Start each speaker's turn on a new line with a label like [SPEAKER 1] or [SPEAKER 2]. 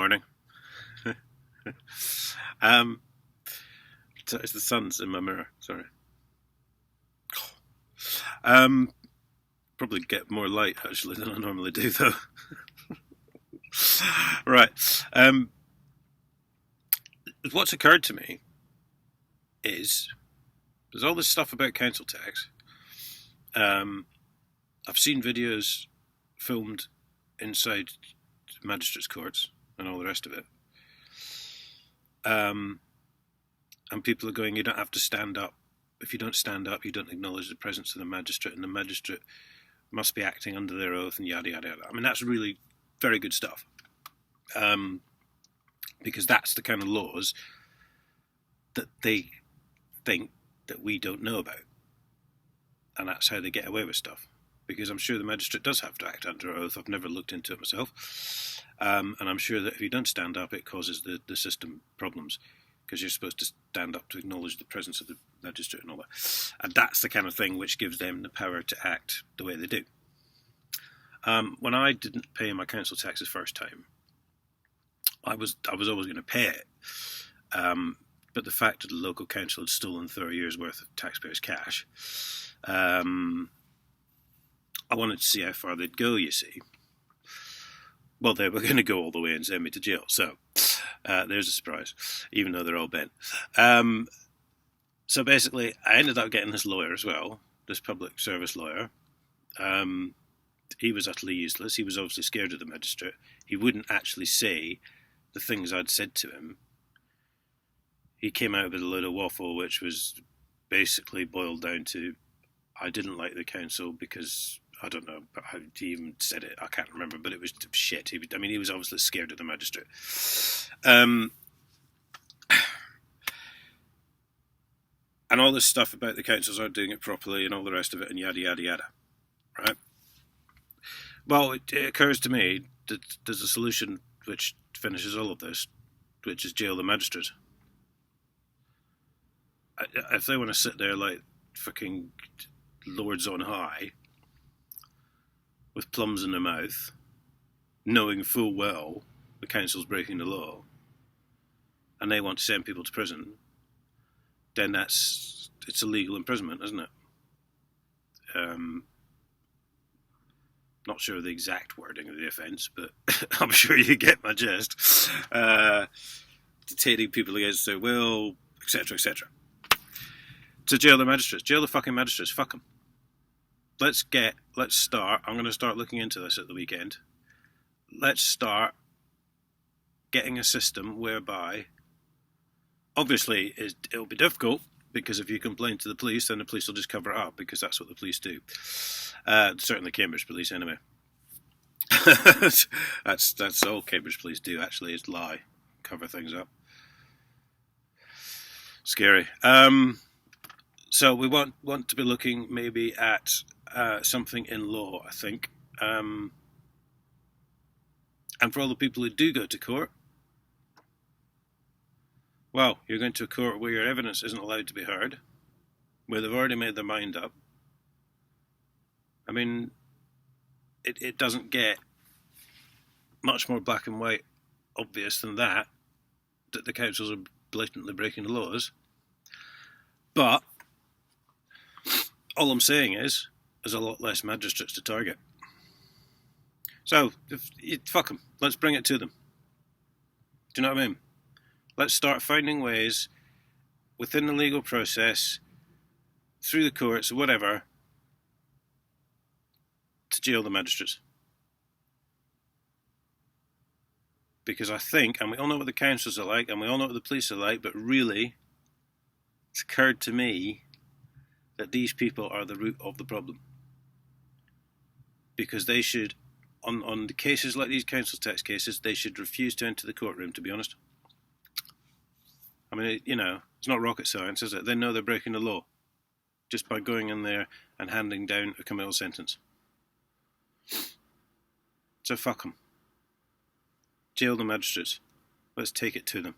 [SPEAKER 1] Morning. um, it's the sun's in my mirror. Sorry. Probably get more light actually than I normally do, though. Right. What's occurred to me is there's all this stuff about council tax. I've seen videos filmed inside magistrates' courts and all the rest of it. And people are going, you don't have to stand up. If you don't stand up, you don't acknowledge the presence of the magistrate, and the magistrate must be acting under their oath, and yada, yada, yada. I mean, that's really very good stuff. Because that's the kind of laws that they think that we don't know about. And that's how they get away with stuff. Because I'm sure the magistrate does have to act under oath. I've never looked into it myself. And I'm sure that if you don't stand up, it causes the system problems. Because you're supposed to stand up to acknowledge the presence of the magistrate and all that. And that's the kind of thing which gives them the power to act the way they do. When I didn't pay my council tax the first time, I was always going to pay it. But the fact that the local council had stolen 30 years' worth of taxpayers' cash, I wanted to see how far they'd go, you see. Well, they were going to go all the way and send me to jail, so there's a surprise, even though they're all bent. So basically, I ended up getting this lawyer as well, this public service lawyer. He was utterly useless. He was obviously scared of the magistrate. He wouldn't actually say the things I'd said to him. He came out with a load of waffle, which was basically boiled down to, I didn't like the council because, I don't know how he even said it, I can't remember, but it was shit. He was obviously scared of the magistrate. And all this stuff about the councils aren't doing it properly and all the rest of it and yada, yada, yada. Right? Well, it occurs to me that there's a solution which finishes all of this, which is jail the magistrate. If they want to sit there like fucking lords on high, with plums in their mouth, knowing full well the council's breaking the law, and they want to send people to prison, then it's illegal imprisonment, isn't it? Not sure of the exact wording of the offence, but I'm sure you get my gist. Detaining people against their will, etc., etc. To jail the magistrates. Jail the fucking magistrates. Fuck them. Let's start. I'm going to start looking into this at the weekend. Let's start getting a system whereby, obviously, it'll be difficult, because if you complain to the police, then the police will just cover it up, because that's what the police do. Certainly Cambridge police, anyway. That's all Cambridge police do, actually, is lie, cover things up. Scary. So we want to be looking maybe at something in law, I think. And for all the people who do go to court, well, you're going to a court where your evidence isn't allowed to be heard, where they've already made their mind up. I mean, it doesn't get much more black and white obvious than that the councils are blatantly breaking the laws. But all I'm saying is there's a lot less magistrates to target. So, fuck them. Let's bring it to them. Do you know what I mean? Let's start finding ways within the legal process, through the courts, or whatever, to jail the magistrates. Because I think, and we all know what the councils are like, and we all know what the police are like, but really, it's occurred to me that these people are the root of the problem. Because they should, on the cases like these council tax cases, they should refuse to enter the courtroom, to be honest. I mean, it's not rocket science, is it? They know they're breaking the law just by going in there and handing down a committal sentence. So fuck them. Jail the magistrates. Let's take it to them.